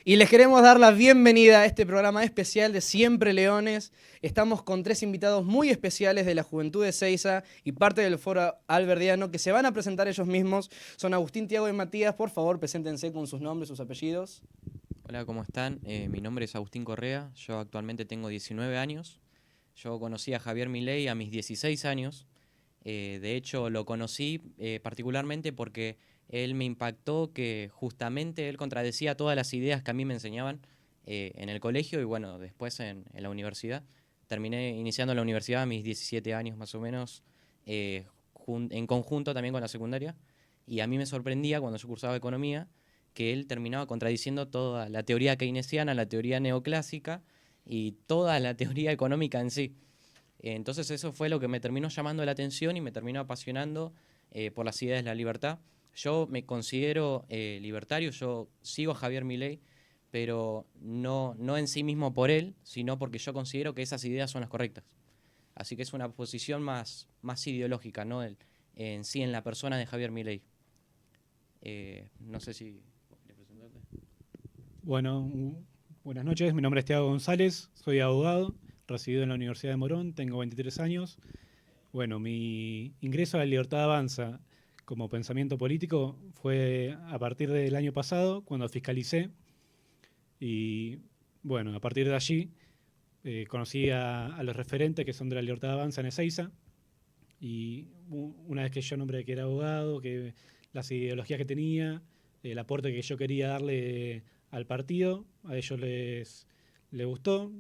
Y les queremos dar la bienvenida a este programa especial de Siempre Leones. Estamos con 3 invitados muy especiales de la Juventud de Seiza y parte del Foro Alberdiano que se van a presentar ellos mismos. Son Agustín, Tiago y Matías. Por favor, preséntense con sus nombres, sus apellidos. Hola, ¿cómo están? Mi nombre es Agustín Correa, yo actualmente tengo 19 años. Yo conocí a Javier Milei a mis 16 años. De hecho, lo conocí particularmente porque él me impactó que justamente él contradecía todas las ideas que a mí me enseñaban en el colegio y bueno, después en la universidad. Terminé iniciando la universidad a mis 17 años más o menos, en conjunto también con la secundaria. Y a mí me sorprendía cuando yo cursaba economía que él terminaba contradiciendo toda la teoría keynesiana, la teoría neoclásica y toda la teoría económica en sí. Entonces eso fue lo que me terminó llamando la atención y me terminó apasionando por las ideas de la libertad. Yo me considero libertario, yo sigo a Javier Milei, pero no en sí mismo por él, sino porque yo considero que esas ideas son las correctas. Así que es una posición más ideológica, ¿no? En sí, en la persona de Javier Milei. No sé si... Bueno, buenas noches, mi nombre es Tiago González, soy abogado, residido en la Universidad de Morón, tengo 23 años. Bueno, mi ingreso a la Libertad Avanza como pensamiento político fue a partir del año pasado, cuando fiscalicé, y bueno, a partir de allí conocí a los referentes que son de la Libertad Avanza en Ezeiza, y una vez que yo nombré que era abogado, que las ideologías que tenía, el aporte que yo quería darle al partido, a ellos les gustó,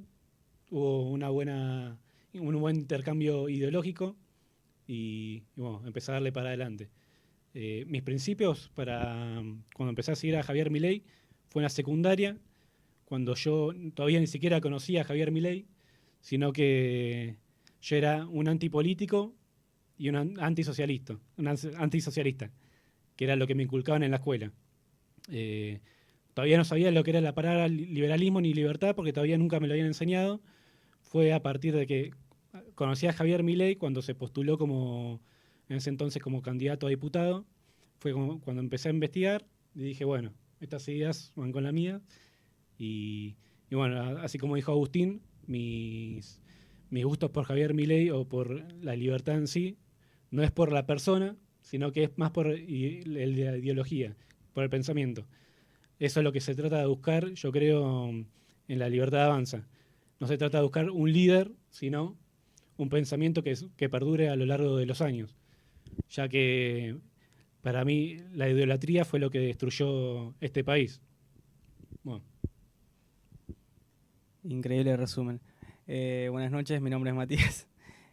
hubo un buen intercambio ideológico y bueno, empecé a darle para adelante. Mis principios para cuando empecé a seguir a Javier Milei fue en la secundaria, cuando yo todavía ni siquiera conocía a Javier Milei, sino que yo era un antipolítico y un antisocialista, que era lo que me inculcaban en la escuela. Eh, Todavía no sabía lo que era la palabra liberalismo ni libertad porque todavía nunca me lo habían enseñado. Fue a partir de que conocí a Javier Milei cuando se postuló en ese entonces como candidato a diputado. Fue cuando empecé a investigar y dije, bueno, estas ideas van con la mía. Y bueno, así como dijo Agustín, mis gustos por Javier Milei o por la libertad en sí no es por la persona, sino que es más por la ideología, por el pensamiento. Eso es lo que se trata de buscar, yo creo, en la libertad avanza. No se trata de buscar un líder, sino un pensamiento que perdure a lo largo de los años, ya que para mí la idolatría fue lo que destruyó este país. Bueno, Increíble resumen. Buenas noches, mi nombre es Matías.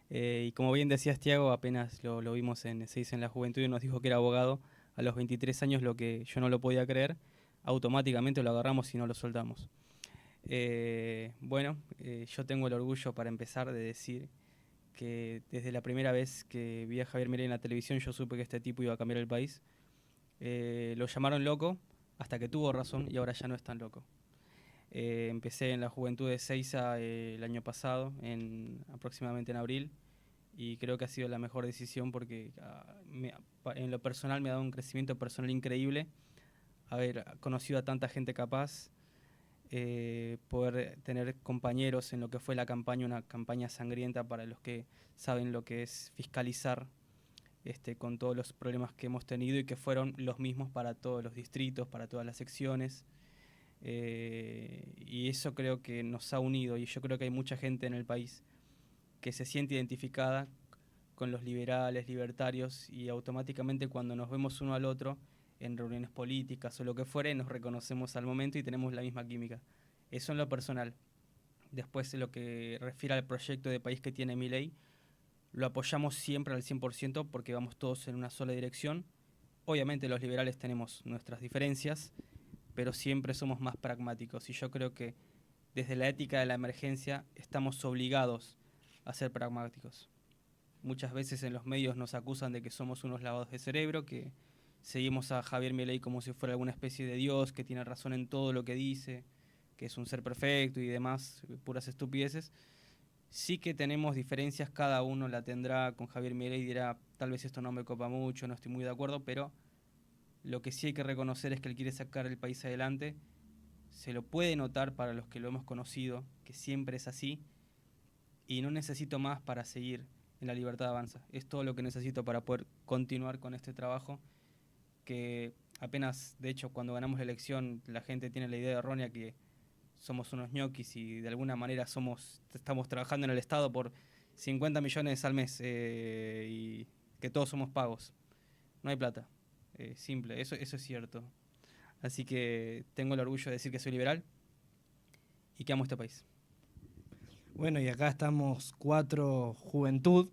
Y como bien decías, Tiago, apenas lo vimos se dice en la juventud y nos dijo que era abogado a los 23 años, lo que yo no lo podía creer. Automáticamente lo agarramos y no lo soltamos. Yo tengo el orgullo para empezar de decir que desde la primera vez que vi a Javier Milei en la televisión yo supe que este tipo iba a cambiar el país. Lo llamaron loco hasta que tuvo razón y ahora ya no es tan loco. Empecé en la Juventud de Seiza el año pasado, aproximadamente en abril, y creo que ha sido la mejor decisión porque en lo personal me ha dado un crecimiento personal increíble, haber conocido a tanta gente capaz, poder tener compañeros en lo que fue la campaña, una campaña sangrienta para los que saben lo que es fiscalizar, con todos los problemas que hemos tenido y que fueron los mismos para todos los distritos, para todas las secciones. Y eso creo que nos ha unido y yo creo que hay mucha gente en el país que se siente identificada con los liberales, libertarios y automáticamente cuando nos vemos uno al otro en reuniones políticas o lo que fuere nos reconocemos al momento y tenemos la misma química. Eso en lo personal. Después, en lo que refiere al proyecto de país que tiene Milei, lo apoyamos siempre al 100% porque vamos todos en una sola dirección. Obviamente los liberales tenemos nuestras diferencias, pero siempre somos más pragmáticos y yo creo que desde la ética de la emergencia estamos obligados a ser pragmáticos. Muchas veces en los medios nos acusan de que somos unos lavados de cerebro, que seguimos a Javier Milei como si fuera alguna especie de dios, que tiene razón en todo lo que dice, que es un ser perfecto y demás, puras estupideces. Sí que tenemos diferencias, cada uno la tendrá. Con Javier Milei dirá, tal vez esto no me copa mucho, no estoy muy de acuerdo, pero lo que sí hay que reconocer es que él quiere sacar el país adelante se lo puede notar para los que lo hemos conocido, que siempre es así, y no necesito más para seguir en La Libertad Avanza. Es todo lo que necesito para poder continuar con este trabajo, que apenas, de hecho, cuando ganamos la elección, la gente tiene la idea errónea que somos unos ñoquis y de alguna manera estamos trabajando en el Estado por 50 millones al mes y que todos somos pagos. No hay plata. Simple, eso es cierto. Así que tengo el orgullo de decir que soy liberal y que amo este país. Bueno, y acá estamos 4 juventud.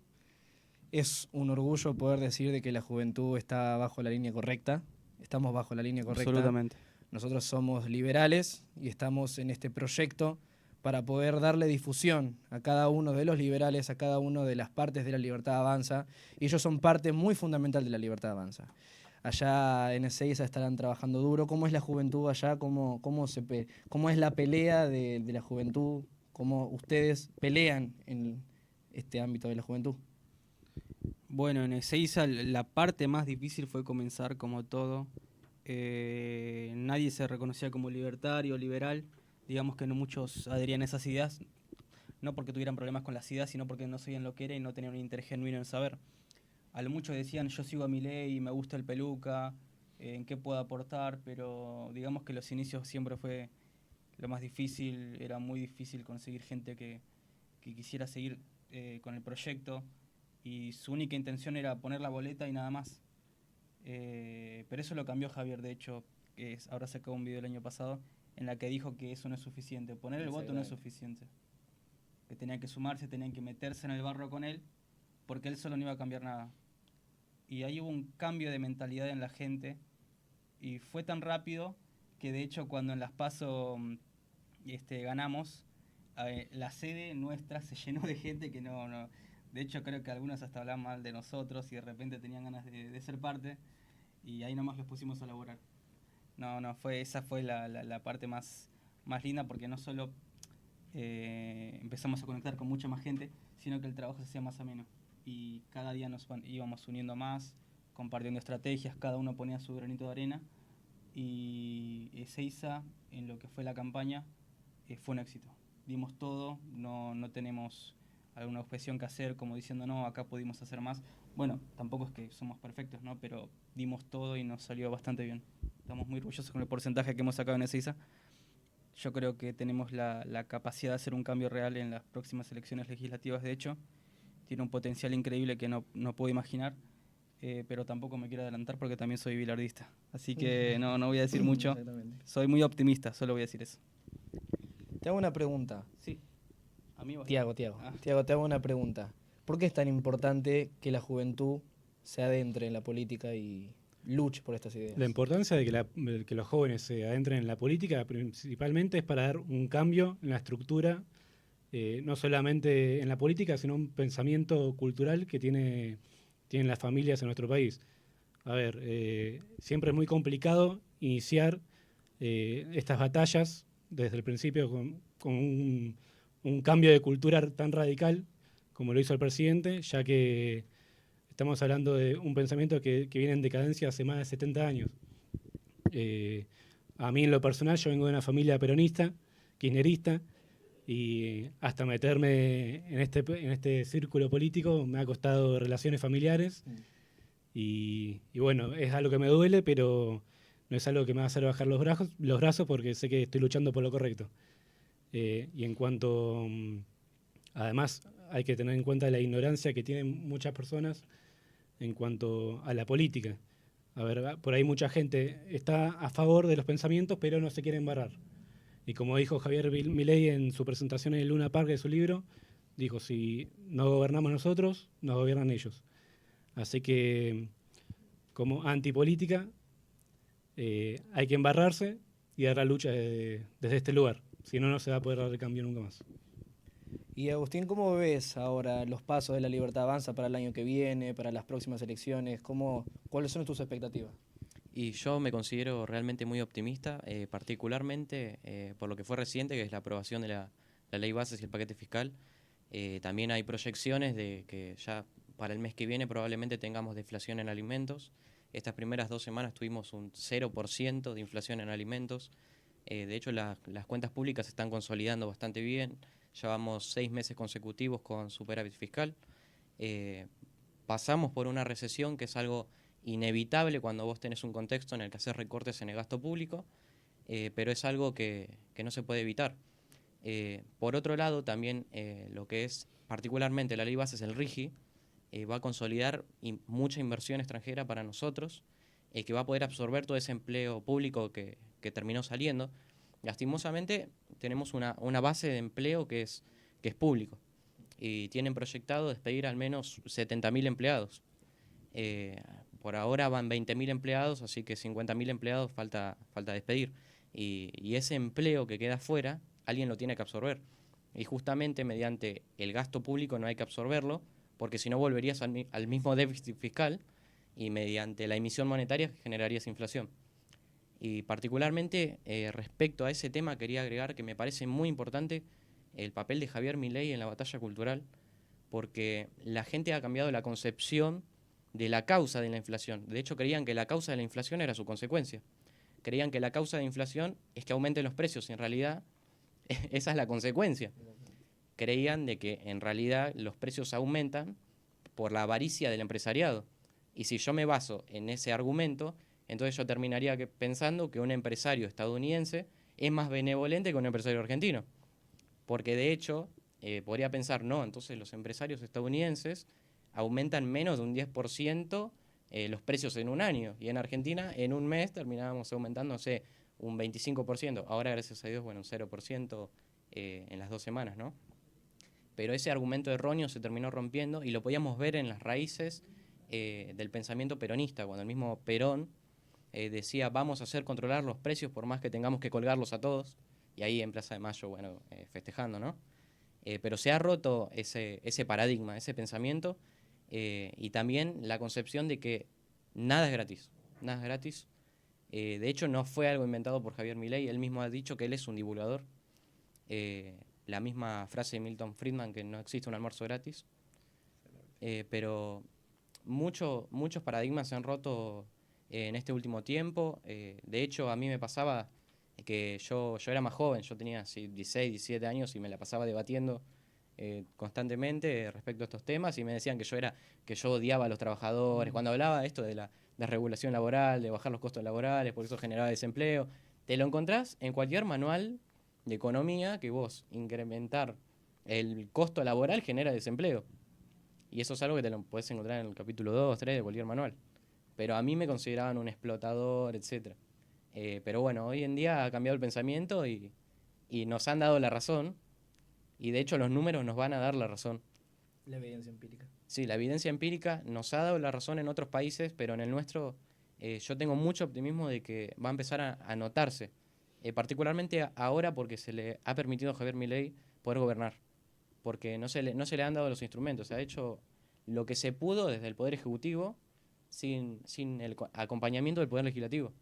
Es un orgullo poder decir de que la juventud está bajo la línea correcta. Estamos bajo la línea correcta. Absolutamente. Nosotros somos liberales y estamos en este proyecto para poder darle difusión a cada uno de los liberales, a cada una de las partes de La Libertad Avanza. Y ellos son parte muy fundamental de La Libertad Avanza. Allá en Ezeiza estarán trabajando duro. ¿Cómo es la juventud allá? ¿Cómo es la pelea de la juventud? ¿Cómo ustedes pelean en este ámbito de la juventud? Bueno, en Ezeiza la parte más difícil fue comenzar como todo. Nadie se reconocía como libertario, liberal. Digamos que no muchos adherían a esas ideas, no porque tuvieran problemas con las ideas, sino porque no sabían lo que era y no tenían un interés genuino en saber. A lo mucho decían, yo sigo a Milei, me gusta el peluca, en qué puedo aportar, pero digamos que los inicios siempre fue lo más difícil. Era muy difícil conseguir gente que quisiera seguir con el proyecto, y su única intención era poner la boleta y nada más. Pero eso lo cambió Javier, de hecho, ahora sacó un video el año pasado en la que dijo que eso no es suficiente, poner el voto no es suficiente, que tenían que sumarse, tenían que meterse en el barro con él, porque él solo no iba a cambiar nada. Y ahí hubo un cambio de mentalidad en la gente, y fue tan rápido que de hecho cuando en las PASO ganamos, la sede nuestra se llenó de gente que no. De hecho creo que algunos hasta hablaban mal de nosotros y de repente tenían ganas de ser parte, y ahí nomás los pusimos a laburar. Esa fue la parte más linda, porque no solo empezamos a conectar con mucha más gente, sino que el trabajo se hacía más ameno. Y cada día íbamos uniendo más, compartiendo estrategias, cada uno ponía su granito de arena. Y Ezeiza, en lo que fue la campaña, fue un éxito. Dimos todo, no tenemos alguna objeción que hacer como diciendo no, acá pudimos hacer más. Bueno, tampoco es que somos perfectos, ¿no? Pero dimos todo y nos salió bastante bien. Estamos muy orgullosos con el porcentaje que hemos sacado en Ezeiza. Yo creo que tenemos la capacidad de hacer un cambio real en las próximas elecciones legislativas. De hecho, tiene un potencial increíble que no puedo imaginar, pero tampoco me quiero adelantar porque también soy bilardista. Así que no voy a decir mucho. Soy muy optimista, solo voy a decir eso. Te hago una pregunta. Sí. ¿A mí? Tiago, te hago una pregunta. ¿Por qué es tan importante que la juventud se adentre en la política y luche por estas ideas? La importancia de que los jóvenes se adentren en la política principalmente es para dar un cambio en la estructura, no solamente en la política, sino un pensamiento cultural que tienen las familias en nuestro país. A ver, siempre es muy complicado iniciar estas batallas desde el principio con un cambio de cultura tan radical como lo hizo el presidente, ya que estamos hablando de un pensamiento que viene en decadencia hace más de 70 años. A mí en lo personal, yo vengo de una familia peronista, kirchnerista, y hasta meterme en este círculo político me ha costado relaciones familiares. Y bueno, es algo que me duele, pero no es algo que me va a hacer bajar los brazos porque sé que estoy luchando por lo correcto. Y en cuanto, además, hay que tener en cuenta la ignorancia que tienen muchas personas en cuanto a la política. A ver, por ahí mucha gente está a favor de los pensamientos, pero no se quiere embarrar. Y como dijo Javier Milei en su presentación en el Luna Park de su libro, dijo, si no gobernamos nosotros, nos gobiernan ellos. Así que, como antipolítica, hay que embarrarse y dar la lucha desde este lugar. Si no, no se va a poder dar el cambio nunca más. Y Agustín, ¿cómo ves ahora los pasos de La Libertad Avanza para el año que viene, para las próximas elecciones? ¿Cuáles son tus expectativas? Y yo me considero realmente muy optimista, particularmente por lo que fue reciente, que es la aprobación de la ley bases y el paquete fiscal. También hay proyecciones de que ya para el mes que viene probablemente tengamos deflación en alimentos. Estas primeras 2 semanas tuvimos un 0% de inflación en alimentos. De hecho, las cuentas públicas se están consolidando bastante bien. Llevamos 6 meses consecutivos con superávit fiscal. Eh, Pasamos por una recesión que es algo inevitable cuando vos tenés un contexto en el que haces recortes en el gasto público, pero es algo que no se puede evitar. Por otro lado, también lo que es particularmente la ley base es el RIGI, va a consolidar mucha inversión extranjera para nosotros, que va a poder absorber todo ese empleo público que terminó saliendo. Lastimosamente, tenemos una base de empleo que es público y tienen proyectado despedir al menos 70.000 empleados. Por ahora van 20.000 empleados, así que 50.000 empleados falta despedir. Y ese empleo que queda afuera, alguien lo tiene que absorber. Y justamente mediante el gasto público no hay que absorberlo, porque si no volverías al mismo déficit fiscal y mediante la emisión monetaria generarías inflación. Y particularmente respecto a ese tema quería agregar que me parece muy importante el papel de Javier Milei en la batalla cultural, porque la gente ha cambiado la concepción de la causa de la inflación. De hecho, creían que la causa de la inflación era su consecuencia. Creían que la causa de la inflación es que aumenten los precios y en realidad esa es la consecuencia. Creían de que en realidad los precios aumentan por la avaricia del empresariado. Y si yo me baso en ese argumento, entonces yo terminaría pensando que un empresario estadounidense es más benevolente que un empresario argentino. Porque de hecho, podría pensar, no, entonces los empresarios estadounidenses aumentan menos de un 10% los precios en un año. Y en Argentina, en un mes, terminábamos aumentando, no sé, un 25%. Ahora, gracias a Dios, bueno, un 0% en las 2 semanas, ¿no? Pero ese argumento erróneo se terminó rompiendo y lo podíamos ver en las raíces del pensamiento peronista, cuando el mismo Perón decía, vamos a hacer controlar los precios por más que tengamos que colgarlos a todos. Y ahí en Plaza de Mayo, bueno, festejando, ¿no? Pero se ha roto ese paradigma, ese pensamiento, y también la concepción de que nada es gratis, nada es gratis. De hecho, no fue algo inventado por Javier Milei, él mismo ha dicho que él es un divulgador. La misma frase de Milton Friedman, que no existe un almuerzo gratis. Pero muchos paradigmas se han roto en este último tiempo. De hecho, a mí me pasaba que yo era más joven, yo tenía 16, 17 años y me la pasaba debatiendo constantemente respecto a estos temas y me decían que yo odiaba a los trabajadores. Cuando hablaba de esto de la regulación laboral, de bajar los costos laborales, porque eso generaba desempleo, te lo encontrás en cualquier manual de economía que vos incrementar el costo laboral genera desempleo. Y eso es algo que te lo puedes encontrar en el capítulo 2, 3 de cualquier manual. Pero a mí me consideraban un explotador, etc. Pero bueno, hoy en día ha cambiado el pensamiento y nos han dado la razón. Y de hecho los números nos van a dar la razón. La evidencia empírica. Sí, la evidencia empírica nos ha dado la razón en otros países, pero en el nuestro yo tengo mucho optimismo de que va a empezar a notarse. Particularmente ahora porque se le ha permitido a Javier Milei poder gobernar. Porque no se le han dado los instrumentos. Se ha hecho lo que se pudo desde el Poder Ejecutivo sin el acompañamiento del Poder Legislativo.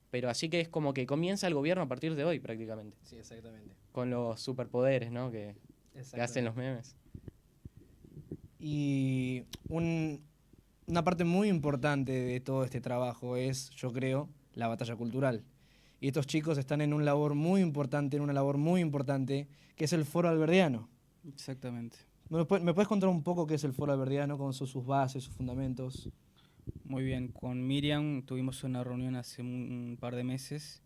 Pero así que es como que comienza el gobierno a partir de hoy prácticamente. Sí, exactamente. Con los superpoderes, ¿no? que hacen los memes. Y una parte muy importante de todo este trabajo es, yo creo, la batalla cultural. Y estos chicos están en una labor muy importante, que es el Foro Alberdiano. Exactamente. ¿Me puedes contar un poco qué es el Foro Alberdiano, cómo son sus bases, sus fundamentos? Muy bien, con Miriam tuvimos una reunión hace un par de meses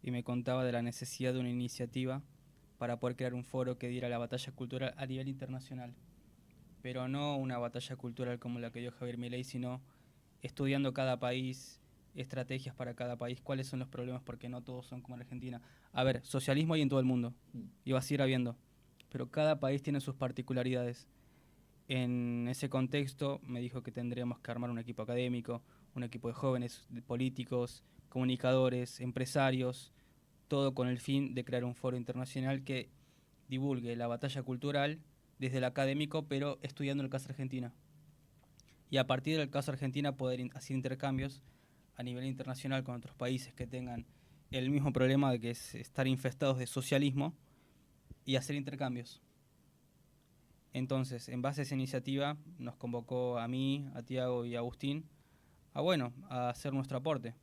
y me contaba de la necesidad de una iniciativa para poder crear un foro que diera la batalla cultural a nivel internacional. Pero no una batalla cultural como la que dio Javier Milei, sino estudiando cada país, estrategias para cada país, cuáles son los problemas, porque no todos son como en Argentina. A ver, socialismo hay en todo el mundo, y va a seguir habiendo, pero cada país tiene sus particularidades. En ese contexto me dijo que tendríamos que armar un equipo académico, un equipo de jóvenes, de políticos, comunicadores, empresarios, todo con el fin de crear un foro internacional que divulgue la batalla cultural desde el académico, pero estudiando el caso Argentina. Y a partir del caso Argentina poder hacer intercambios a nivel internacional con otros países que tengan el mismo problema de que es estar infestados de socialismo y hacer intercambios. Entonces, en base a esa iniciativa, nos convocó a mí, a Tiago y a Agustín a hacer nuestro aporte.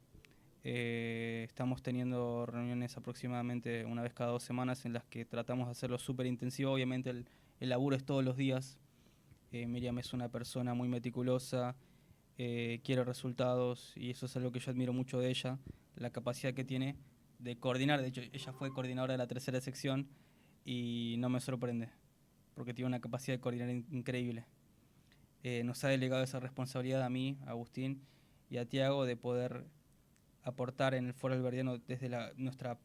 Estamos teniendo reuniones aproximadamente una vez cada 2 semanas en las que tratamos de hacerlo súper intensivo. Obviamente el laburo es todos los días. Miriam es una persona muy meticulosa, quiere resultados y eso es algo que yo admiro mucho de ella, la capacidad que tiene de coordinar. De hecho, ella fue coordinadora de la 3ª sección y no me sorprende, porque tiene una capacidad de coordinar increíble. Nos ha delegado esa responsabilidad a mí, a Agustín y a Tiago de poder aportar en el Foro Alberdiano desde nuestra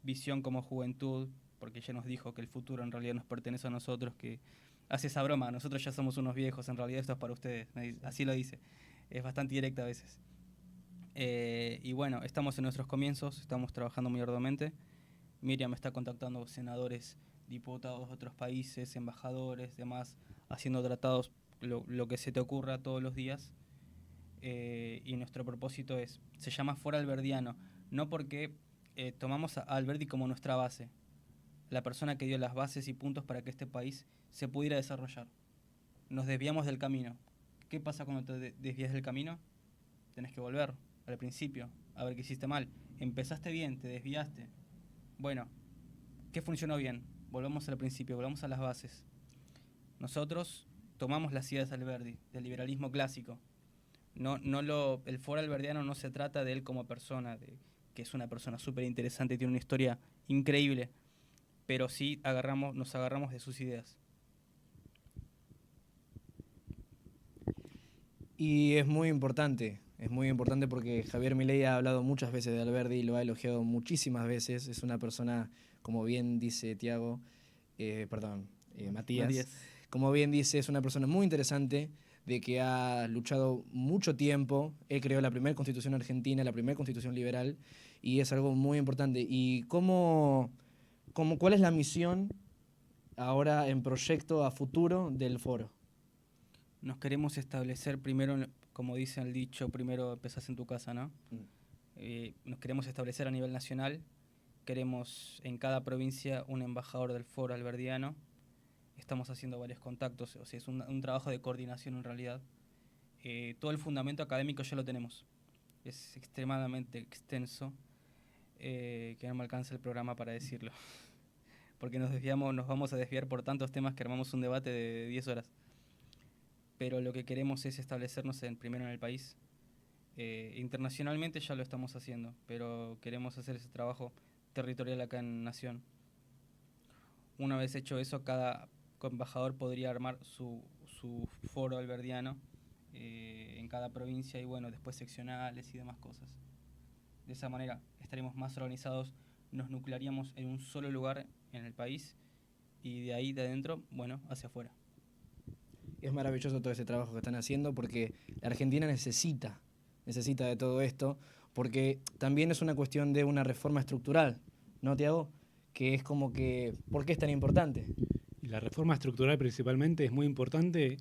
visión como juventud, porque ella nos dijo que el futuro en realidad nos pertenece a nosotros, que hace esa broma, nosotros ya somos unos viejos, en realidad esto es para ustedes, así lo dice, es bastante directa a veces. Y bueno, estamos en nuestros comienzos, estamos trabajando muy arduamente. Miriam está contactando senadores, diputados de otros países, embajadores, demás, haciendo tratados, lo que se te ocurra todos los días. Y nuestro propósito se llama Foro Alberdiano, no porque tomamos a Alberdi como nuestra base, la persona que dio las bases y puntos para que este país se pudiera desarrollar. Nos desviamos del camino. ¿Qué pasa cuando te desvías del camino? Tenés que volver al principio, a ver qué hiciste mal. Empezaste bien, te desviaste. Bueno, ¿qué funcionó bien? Volvamos al principio, volvamos a las bases. Nosotros tomamos las ideas de Alberdi, del liberalismo clásico. El Foro Alberdiano no se trata de él como persona, que es una persona súper interesante, tiene una historia increíble, pero sí nos agarramos de sus ideas. Y es muy importante porque Javier Milei ha hablado muchas veces de Alberdi y lo ha elogiado muchísimas veces. Es una persona, como bien dice Tiago, Matías, como bien dice, es una persona muy interesante, de que ha luchado mucho tiempo. Él creó la primera constitución argentina, la primera constitución liberal, y es algo muy importante. ¿Y cuál es la misión ahora en proyecto a futuro del foro? Nos queremos establecer primero, como dice el dicho, primero empezás en tu casa, ¿no? Nos queremos establecer a nivel nacional. Queremos en cada provincia un embajador del Foro Alberdiano. Estamos haciendo varios contactos, o sea, es un trabajo de coordinación en realidad. Todo el fundamento académico ya lo tenemos. Es extremadamente extenso, que no me alcanza el programa para decirlo. Porque nos vamos a desviar por tantos temas que armamos un debate de 10 horas. Pero lo que queremos es establecernos primero en el país. Internacionalmente ya lo estamos haciendo, pero queremos hacer ese trabajo territorial acá en Nación. Una vez hecho eso, cada embajador podría armar su foro alberdiano en cada provincia y bueno, después seccionales y demás cosas. De esa manera estaremos más organizados, nos nuclearíamos en un solo lugar en el país y de ahí de adentro, bueno, hacia afuera. Es maravilloso todo ese trabajo que están haciendo porque la Argentina necesita de todo esto, porque también es una cuestión de una reforma estructural, ¿no, Tiago? Que es como que, ¿por qué es tan importante? Y la reforma estructural principalmente es muy importante,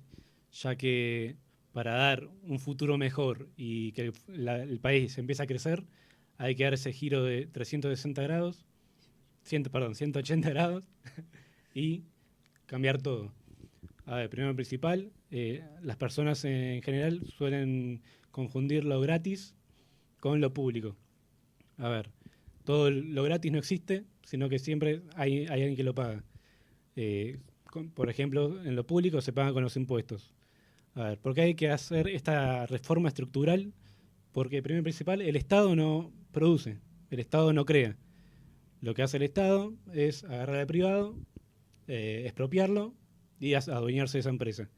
ya que para dar un futuro mejor y que el país empiece a crecer, hay que dar ese giro de 360 grados, 180 grados y cambiar todo. A ver, primero principal, las personas en general suelen confundir lo gratis con lo público. A ver, todo lo gratis no existe, sino que siempre hay alguien que lo paga. Por ejemplo, en lo público se paga con los impuestos. A ver, ¿por qué hay que hacer esta reforma estructural? Porque, primero principal, el Estado no produce, el Estado no crea. Lo que hace el Estado es agarrar al privado, expropiarlo y adueñarse de esa empresa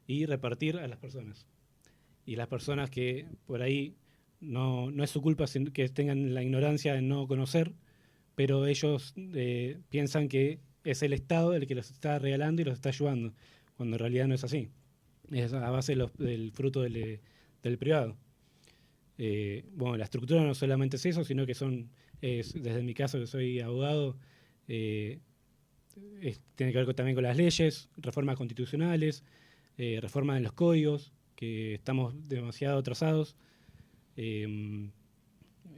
y repartir a las personas. Y las personas que por ahí no es su culpa que tengan la ignorancia de no conocer, pero ellos piensan que es el Estado el que los está regalando y los está ayudando, cuando en realidad no es así. Es a base del fruto del privado. Bueno, la estructura no solamente es eso, sino que desde mi caso que soy abogado, tiene que ver también con las leyes, reformas constitucionales, reformas en los códigos, que estamos demasiado atrasados.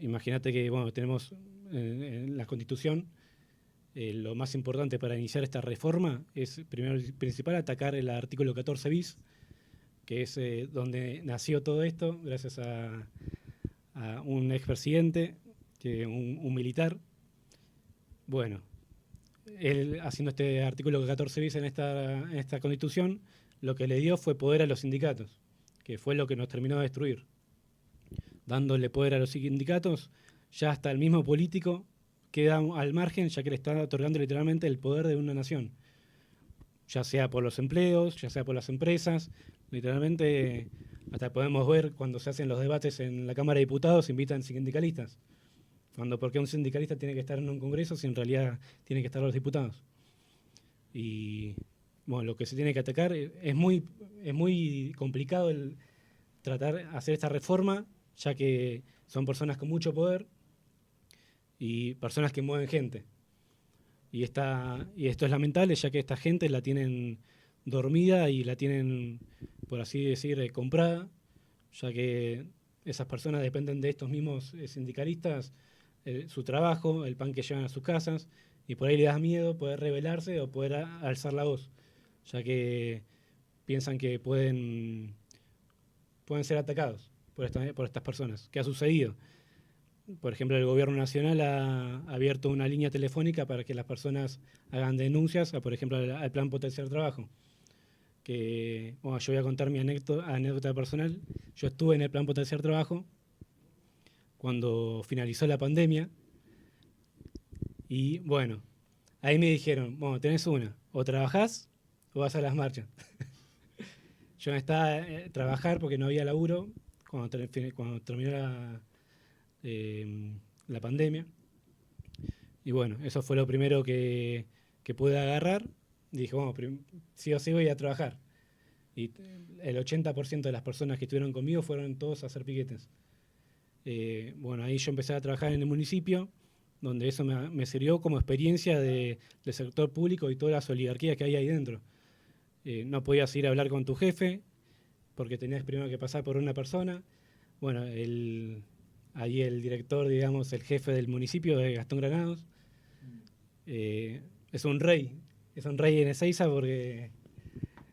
Imagínate que tenemos en la Constitución, lo más importante para iniciar esta reforma es, primero y principal, atacar el artículo 14 bis, que es donde nació todo esto, gracias a a un expresidente, un militar. Bueno, él haciendo este artículo 14 bis en esta Constitución, lo que le dio fue poder a los sindicatos, que fue lo que nos terminó de destruir. Dándole poder a los sindicatos, ya hasta el mismo político queda al margen, ya que le está otorgando literalmente el poder de una nación. Ya sea por los empleos, ya sea por las empresas, literalmente hasta podemos ver cuando se hacen los debates en la Cámara de Diputados, invitan sindicalistas. ¿Por qué un sindicalista tiene que estar en un congreso si en realidad tienen que estar los diputados? Y bueno, lo que se tiene que atacar es muy complicado el tratar de hacer esta reforma, ya que son personas con mucho poder y personas que mueven gente. Y esto es lamentable, ya que esta gente la tienen dormida y la tienen, por así decir, comprada, ya que esas personas dependen de estos mismos sindicalistas, su trabajo, el pan que llevan a sus casas, y por ahí les da miedo poder rebelarse o poder alzar la voz, ya que piensan que pueden ser atacados por estas personas. ¿Qué ha sucedido? Por ejemplo, el gobierno nacional ha abierto una línea telefónica para que las personas hagan denuncias, por ejemplo, al plan potenciar trabajo. Yo voy a contar mi anécdota personal. Yo estuve en el plan potenciar trabajo cuando finalizó la pandemia y bueno, ahí me dijeron, tenés una, o trabajás o vas a las marchas. Yo necesitaba trabajar porque no había laburo cuando terminó la pandemia. Y bueno, eso fue lo primero que pude agarrar. Dije, sí o sí voy a trabajar. Y el 80% de las personas que estuvieron conmigo fueron todos a hacer piquetes. Ahí yo empecé a trabajar en el municipio, donde eso me sirvió como experiencia del sector público y todas las oligarquías que hay ahí dentro. No podías ir a hablar con tu jefe, porque tenías primero que pasar por una persona. Bueno, ahí el director, digamos, el jefe del municipio de Gastón Granados, es un rey en Ezeiza porque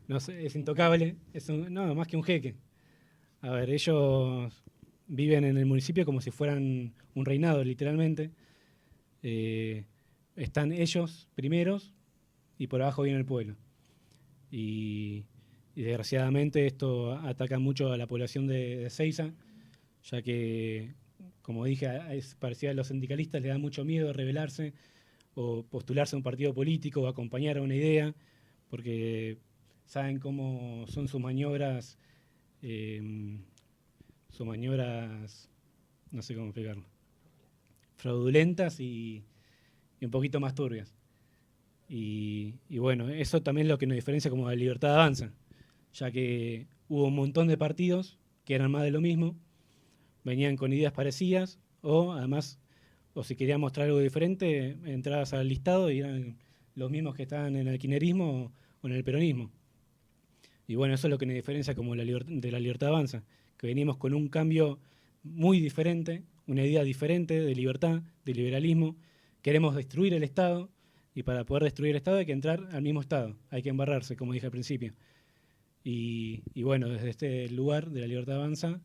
no sé, es intocable, no, más que un jeque. A ver, ellos viven en el municipio como si fueran un reinado, literalmente. Están ellos primeros y por abajo viene el pueblo. Y desgraciadamente esto ataca mucho a la población de Ezeiza, ya que, como dije, es parecido a los sindicalistas, le da mucho miedo rebelarse o postularse a un partido político o acompañar a una idea, porque saben cómo son sus maniobras, no sé cómo explicarlo, fraudulentas y un poquito más turbias. Y bueno, eso también es lo que nos diferencia como de Libertad Avanza, ya que hubo un montón de partidos que eran más de lo mismo, venían con ideas parecidas, o si querían mostrar algo diferente, entrabas al listado y eran los mismos que estaban en el kirchnerismo o en el peronismo. Y bueno, eso es lo que nos diferencia como de la Libertad Avanza, que venimos con un cambio muy diferente, una idea diferente de libertad, de liberalismo. Queremos destruir el Estado, y para poder destruir el Estado hay que entrar al mismo Estado, hay que embarrarse, como dije al principio. Y bueno, desde este lugar de la Libertad Avanza,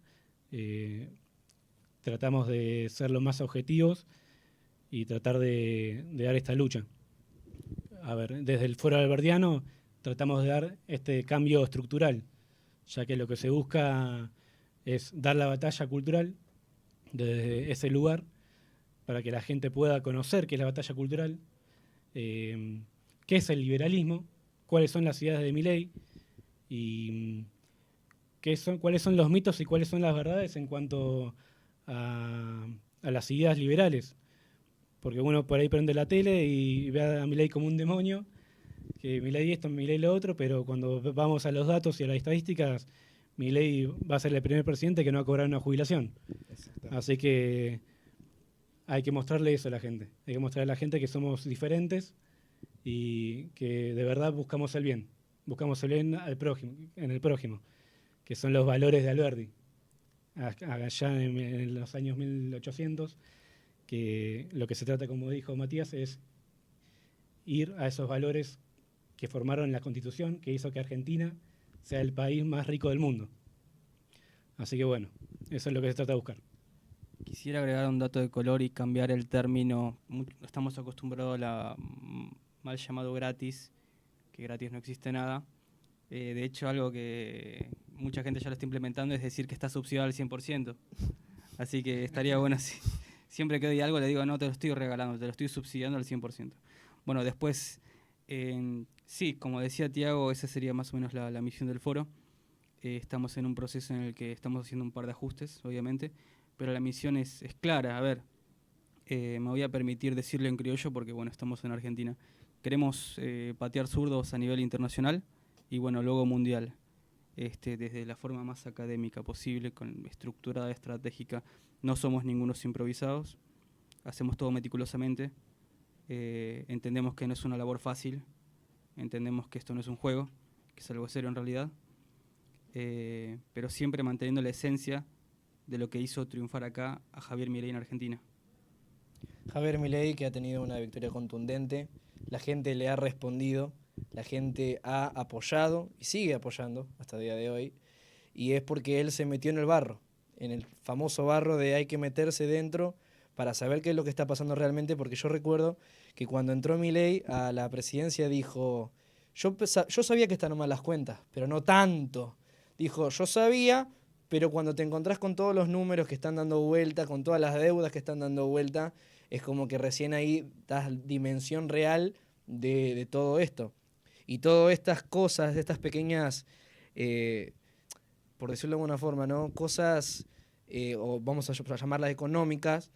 tratamos de ser lo más objetivos y tratar de dar esta lucha. A ver, desde el Foro Alberdiano tratamos de dar este cambio estructural, ya que lo que se busca es dar la batalla cultural desde ese lugar para que la gente pueda conocer qué es la batalla cultural, qué es el liberalismo, cuáles son las ideas de Milei y cuáles son los mitos y cuáles son las verdades en cuanto a las ideas liberales. Porque uno por ahí prende la tele y ve a Milei como un demonio, que Milei esto, Milei lo otro, pero cuando vamos a los datos y a las estadísticas, Milei va a ser el primer presidente que no va a cobrar una jubilación. Así que hay que mostrarle eso a la gente. Hay que mostrarle a la gente que somos diferentes y que de verdad buscamos el bien. Buscamos el bien en el prójimo, que son los valores de Alberdi. Allá en los años 1800, que lo que se trata, como dijo Matías, es ir a esos valores que formaron la Constitución, que hizo que Argentina sea el país más rico del mundo. Así que bueno, eso es lo que se trata de buscar. Quisiera agregar un dato de color y cambiar el término. Estamos acostumbrados a mal llamado gratis, que gratis no existe nada. De hecho, algo que mucha gente ya lo está implementando es decir que está subsidiado al 100%. Así que estaría bueno si siempre que doy algo le digo, no, te lo estoy regalando, te lo estoy subsidiando al 100%. Bueno, después, sí, como decía Tiago, esa sería más o menos la misión del foro. Estamos en un proceso en el que estamos haciendo un par de ajustes, obviamente, pero la misión es clara. A ver, me voy a permitir decirlo en criollo porque, bueno, estamos en Argentina. Queremos patear zurdos a nivel internacional y, bueno, luego mundial. Desde la forma más académica posible, con estructurada, estratégica. No somos ningunos improvisados, hacemos todo meticulosamente. Entendemos que no es una labor fácil, entendemos que esto no es un juego, que es algo serio en realidad. Pero siempre manteniendo la esencia de lo que hizo triunfar acá a Javier Milei en Argentina. Javier Milei, que ha tenido una victoria contundente, la gente le ha respondido, la gente ha apoyado y sigue apoyando hasta el día de hoy, y es porque él se metió en el barro, en el famoso barro de hay que meterse dentro para saber qué es lo que está pasando realmente, porque yo recuerdo que cuando entró Milei a la presidencia dijo, yo sabía que estaban mal las cuentas, pero no tanto. Dijo, yo sabía, pero cuando te encontrás con todos los números que están dando vuelta, con todas las deudas que están dando vuelta, es como que recién ahí das dimensión real de todo esto. Y todas estas cosas, estas pequeñas, por decirlo de alguna forma, ¿no? Cosas, o vamos a llamarlas económicas,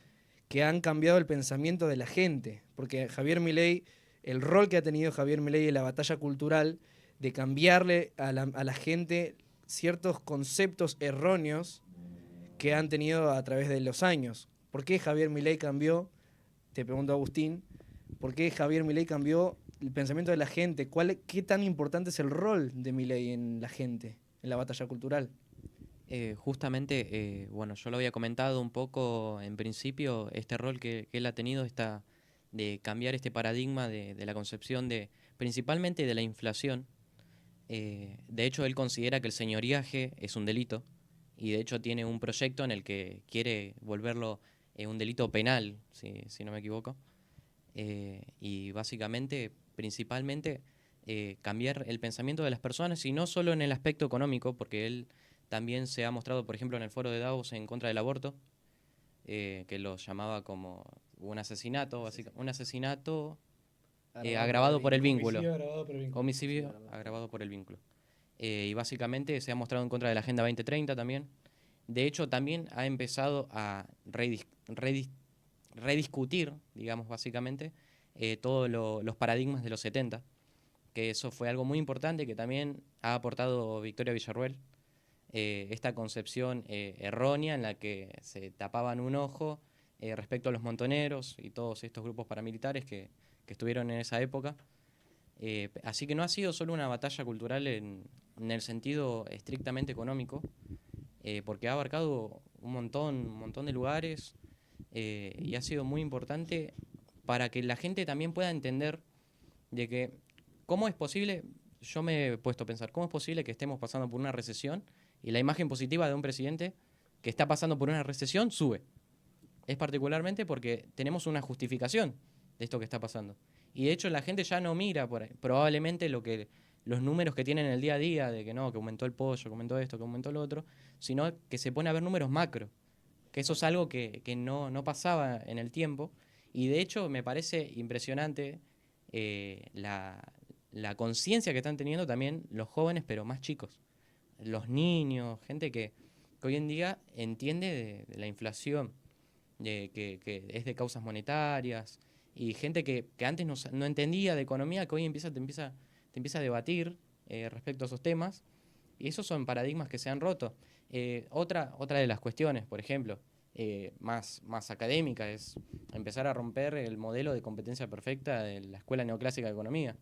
que han cambiado el pensamiento de la gente. Porque Javier Milei, el rol que ha tenido Javier Milei en la batalla cultural de cambiarle a la gente ciertos conceptos erróneos que han tenido a través de los años. ¿Por qué Javier Milei cambió? Te pregunto, Agustín, ¿por qué Javier Milei cambió el pensamiento de la gente? ¿Qué tan importante es el rol de Milei en la gente, en la batalla cultural? Justamente, bueno, yo lo había comentado un poco en principio, este rol que él ha tenido de cambiar este paradigma de la concepción principalmente de la inflación. De hecho, él considera que el señoriaje es un delito y de hecho tiene un proyecto en el que quiere volverlo un delito penal, si no me equivoco. Y básicamente, principalmente, cambiar el pensamiento de las personas y no solo en el aspecto económico, porque él también se ha mostrado, por ejemplo, en el foro de Davos en contra del aborto, que lo llamaba como un asesinato, un asesinato agravado por el vínculo. Homicidio agravado por el vínculo. Homicidio agravado por el vínculo. Y básicamente se ha mostrado en contra de la Agenda 2030 también. De hecho, también ha empezado a rediscutir, digamos, básicamente, todos los paradigmas de los 70, que eso fue algo muy importante que también ha aportado Victoria Villarruel, esta concepción errónea en la que se tapaban un ojo respecto a los montoneros y todos estos grupos paramilitares que estuvieron en esa época. Así que no ha sido solo una batalla cultural en el sentido estrictamente económico, porque ha abarcado un montón de lugares y ha sido muy importante para que la gente también pueda entender de que cómo es posible, yo me he puesto a pensar, cómo es posible que estemos pasando por una recesión y la imagen positiva de un presidente que está pasando por una recesión sube. Es particularmente porque tenemos una justificación de esto que está pasando. Y de hecho la gente ya no mira probablemente los números que tienen en el día a día, de que no, que aumentó el pollo, que aumentó esto, que aumentó lo otro, sino que se pone a ver números macro, que eso es algo que no pasaba en el tiempo. Y de hecho me parece impresionante la conciencia que están teniendo también los jóvenes, pero más chicos. Los niños, gente que hoy en día entiende de la inflación, que es de causas monetarias, y gente que antes no entendía de economía, que hoy te empieza a debatir respecto a esos temas, y esos son paradigmas que se han roto. Otra de las cuestiones, por ejemplo, más académica, es empezar a romper el modelo de competencia perfecta de la Escuela Neoclásica de Economía,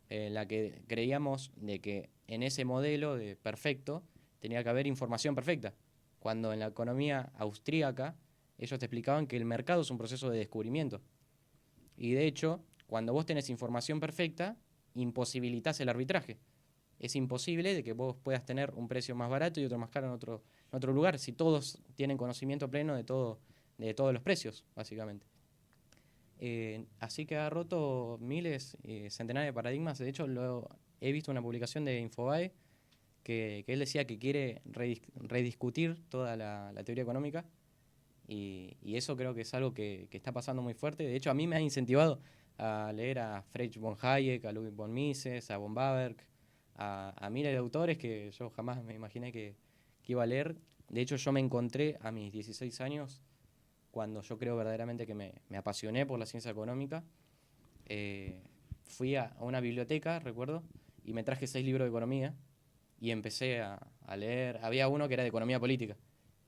la que creíamos de que en ese modelo de perfecto tenía que haber información perfecta, cuando en la economía austríaca ellos te explicaban que el mercado es un proceso de descubrimiento. Y de hecho, cuando vos tenés información perfecta, imposibilitas el arbitraje. Es imposible de que vos puedas tener un precio más barato y otro más caro en otro lugar, si todos tienen conocimiento pleno de todos los precios, básicamente. Así que ha roto miles, centenares de paradigmas. De hecho, he visto una publicación de Infobae que él decía que quiere rediscutir toda la teoría económica, y eso creo que es algo que está pasando muy fuerte. De hecho, a mí me ha incentivado a leer a Friedrich von Hayek, a Ludwig von Mises, a von Baberg, a miles de autores que yo jamás me imaginé que iba a leer. De hecho, yo me encontré a mis 16 años, cuando yo creo verdaderamente que me apasioné por la ciencia económica. Fui a una biblioteca, recuerdo, y me traje 6 libros de economía y empecé a leer. Había uno que era de economía política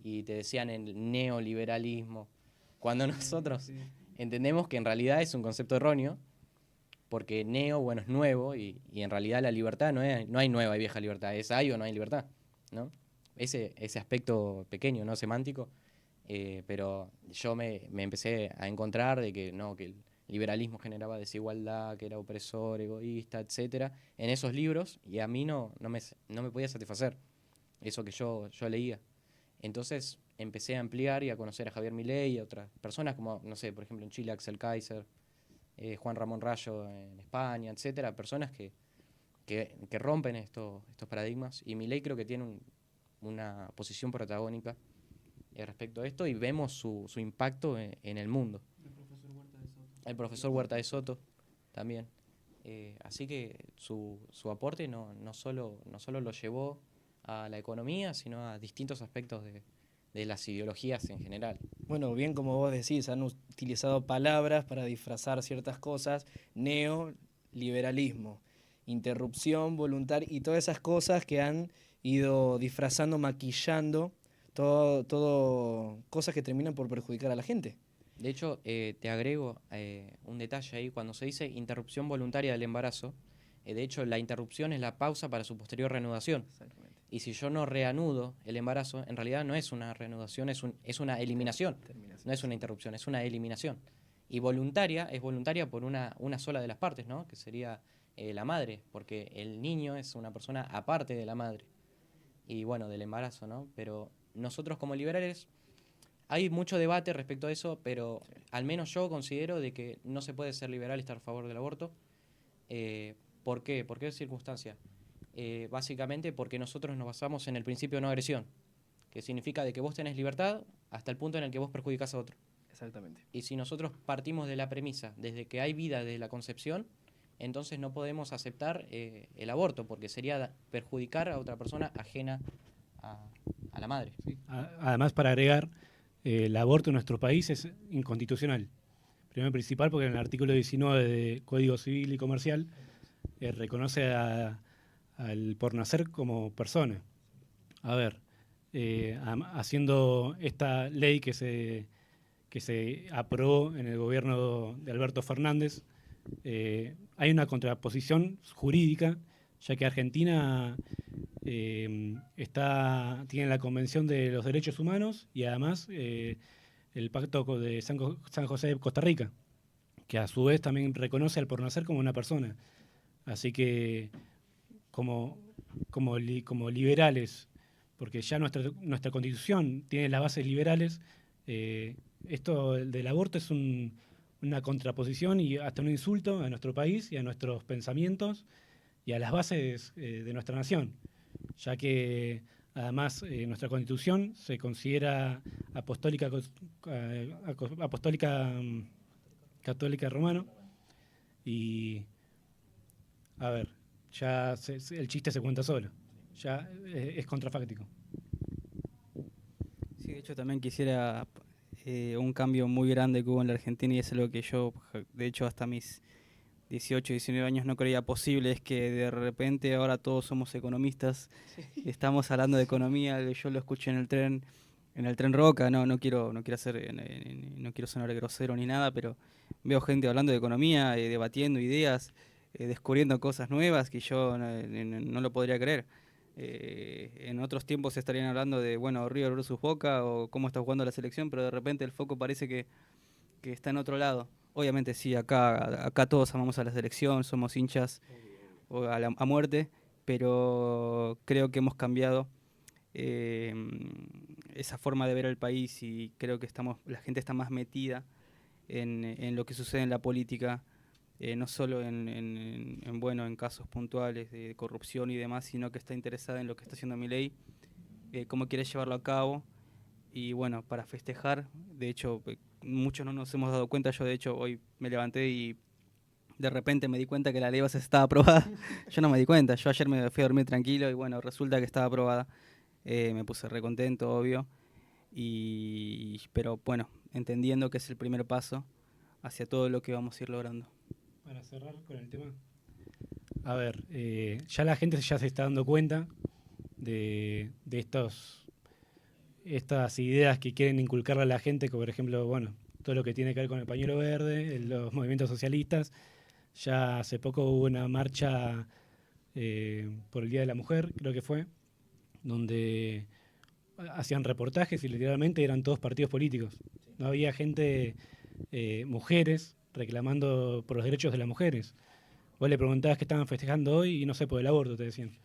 y te decían el neoliberalismo, cuando nosotros entendemos que en realidad es un concepto erróneo, porque neo, bueno, es nuevo, y en realidad la libertad no hay nueva y vieja libertad, es hay o no hay libertad, ¿no? Ese aspecto pequeño, ¿no? Semántico, pero yo me empecé a encontrar de que no, que el liberalismo generaba desigualdad, que era opresor, egoísta, etcétera, en esos libros, y a mí no me podía satisfacer eso que yo leía. Entonces empecé a ampliar y a conocer a Javier Milei y a otras personas, como, no sé, por ejemplo, en Chile, Axel Kaiser, Juan Ramón Rayo en España, etcétera, personas que rompen estos paradigmas, y Milei creo que tiene una posición protagónica respecto a esto, y vemos su impacto en el mundo. El profesor Huerta de Soto también. Así que su aporte no solo lo llevó a la economía, sino a distintos aspectos de las ideologías en general. Bueno, bien como vos decís, han utilizado palabras para disfrazar ciertas cosas: neoliberalismo, interrupción voluntaria y todas esas cosas que han ido disfrazando, maquillando, todo cosas que terminan por perjudicar a la gente. De hecho, te agrego un detalle ahí. Cuando se dice interrupción voluntaria del embarazo, de hecho la interrupción es la pausa para su posterior reanudación. Exactamente. Y si yo no reanudo el embarazo, en realidad no es una reanudación, es una eliminación. No es una interrupción, es una eliminación. Y voluntaria es voluntaria por una sola de las partes, ¿no? Que sería la madre, porque el niño es una persona aparte de la madre. Y bueno, del embarazo, ¿no? Pero nosotros como liberales, hay mucho debate respecto a eso, pero al menos yo considero de que no se puede ser liberal y estar a favor del aborto. ¿Por qué? ¿Por qué circunstancia? Básicamente porque nosotros nos basamos en el principio de no agresión, que significa de que vos tenés libertad hasta el punto en el que vos perjudicás a otro. Exactamente. Y si nosotros partimos de la premisa, desde que hay vida desde la concepción, entonces no podemos aceptar el aborto, porque sería perjudicar a otra persona ajena a la madre. Sí. Además, para agregar, el aborto en nuestro país es inconstitucional. Primero y principal porque en el artículo 19 del Código Civil y Comercial reconoce al por nacer como persona. A ver, haciendo esta ley que se aprobó en el gobierno de Alberto Fernández, hay una contraposición jurídica, ya que Argentina tiene la Convención de los Derechos Humanos y además el Pacto de San José de Costa Rica, que a su vez también reconoce al por nacer como una persona. Así que como liberales, porque ya nuestra Constitución tiene las bases liberales, esto del aborto es una contraposición y hasta un insulto a nuestro país y a nuestros pensamientos y a las bases de nuestra nación, ya que además nuestra Constitución se considera apostólica católica romano, y a ver, ya el chiste se cuenta solo, ya es contrafáctico. Sí, de hecho también quisiera un cambio muy grande que hubo en la Argentina, y es algo que yo, de hecho, hasta mis 18, 19 años no creía posible, es que de repente ahora todos somos economistas, estamos hablando de economía. Yo lo escuché en el tren Roca, no quiero sonar grosero ni nada, pero veo gente hablando de economía, debatiendo ideas, descubriendo cosas nuevas que yo no lo podría creer. En otros tiempos estarían hablando de, bueno, River versus Boca o cómo está jugando la selección, pero de repente el foco parece que está en otro lado. Obviamente sí, acá todos amamos a la selección, somos hinchas a muerte, pero creo que hemos cambiado esa forma de ver el país y creo que la gente está más metida en lo que sucede en la política, no solo en casos puntuales de corrupción y demás, sino que está interesada en lo que está haciendo Milei, cómo quiere llevarlo a cabo. Y bueno, para festejar, de hecho, muchos no nos hemos dado cuenta. Yo de hecho hoy me levanté y de repente me di cuenta que la ley base estaba aprobada. Yo no me di cuenta, yo ayer me fui a dormir tranquilo y bueno, resulta que estaba aprobada. Me puse recontento, obvio, pero bueno, entendiendo que es el primer paso hacia todo lo que vamos a ir logrando. Para cerrar con el tema, a ver, ya la gente ya se está dando cuenta de estas ideas que quieren inculcarle a la gente, como por ejemplo, bueno, todo lo que tiene que ver con el pañuelo verde, los movimientos socialistas. Ya hace poco hubo una marcha por el Día de la Mujer, creo que fue, donde hacían reportajes y literalmente eran todos partidos políticos. No había gente, mujeres, reclamando por los derechos de las mujeres. Vos le preguntabas qué estaban festejando hoy y no sé, por el aborto te decían.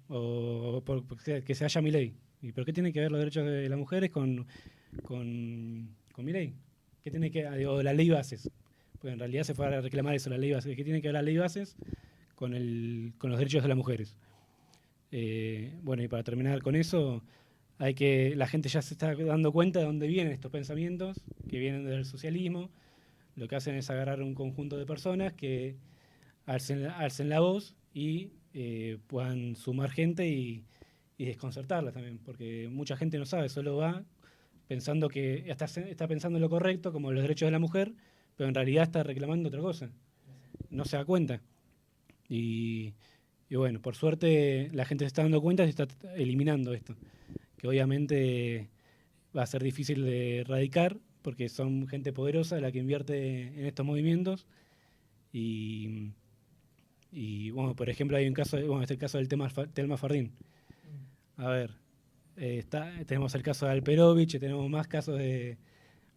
O por que se haya Milei. ¿Y por qué tiene que ver los derechos de las mujeres con Milei? ¿Qué tiene que o la ley bases? Pues en realidad se fue a reclamar eso, la ley bases. ¿Qué tiene que ver la ley bases con los derechos de las mujeres? Bueno, y para terminar con eso, la gente ya se está dando cuenta de dónde vienen estos pensamientos, que vienen del socialismo. Lo que hacen es agarrar un conjunto de personas que alcen la voz y puedan sumar gente y desconcertarlas también, porque mucha gente no sabe, solo va pensando que está pensando en lo correcto, como los derechos de la mujer, pero en realidad está reclamando otra cosa. No se da cuenta. Y bueno, por suerte la gente se está dando cuenta y se está eliminando esto, que obviamente va a ser difícil de erradicar, porque son gente poderosa la que invierte en estos movimientos. Y bueno, por ejemplo, hay un caso, es el caso del Telma Fardín. A ver, tenemos el caso de Alperovich, tenemos más casos de,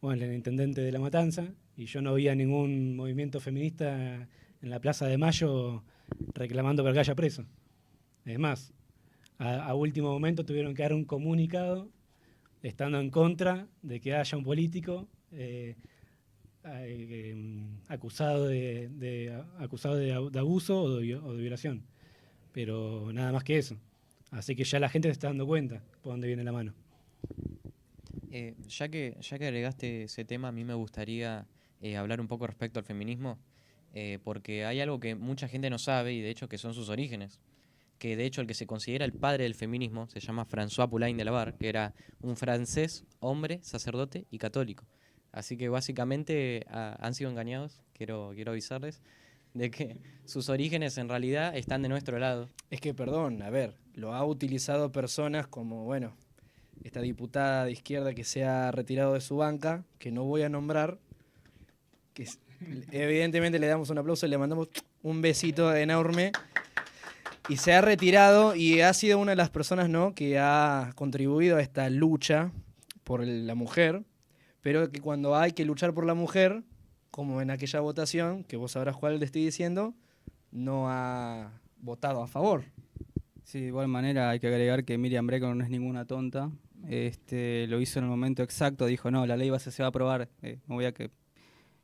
bueno, el intendente de La Matanza, y yo no vi a ningún movimiento feminista en la Plaza de Mayo reclamando que haya preso. Es más, a último momento tuvieron que dar un comunicado estando en contra de que haya un político acusado de abuso o de violación. Pero nada más que eso. Así que ya la gente se está dando cuenta por dónde viene la mano. Ya que agregaste ese tema, a mí me gustaría hablar un poco respecto al feminismo, porque hay algo que mucha gente no sabe y de hecho que son sus orígenes. Que de hecho el que se considera el padre del feminismo se llama François Poulain de la Barre, que era un francés, hombre, sacerdote y católico. Así que básicamente han sido engañados, quiero avisarles, de que sus orígenes en realidad están de nuestro lado. Es que, perdón, a ver, lo ha utilizado personas como, bueno, esta diputada de izquierda que se ha retirado de su banca, que no voy a nombrar, que evidentemente le damos un aplauso y le mandamos un besito enorme, y se ha retirado y ha sido una de las personas, ¿no?, que ha contribuido a esta lucha por la mujer, pero que cuando hay que luchar por la mujer, como en aquella votación, que vos sabrás cuál te estoy diciendo, no ha votado a favor. Sí, de igual manera hay que agregar que Miriam Bregman no es ninguna tonta. Lo hizo en el momento exacto, dijo, no, la ley base se va a aprobar,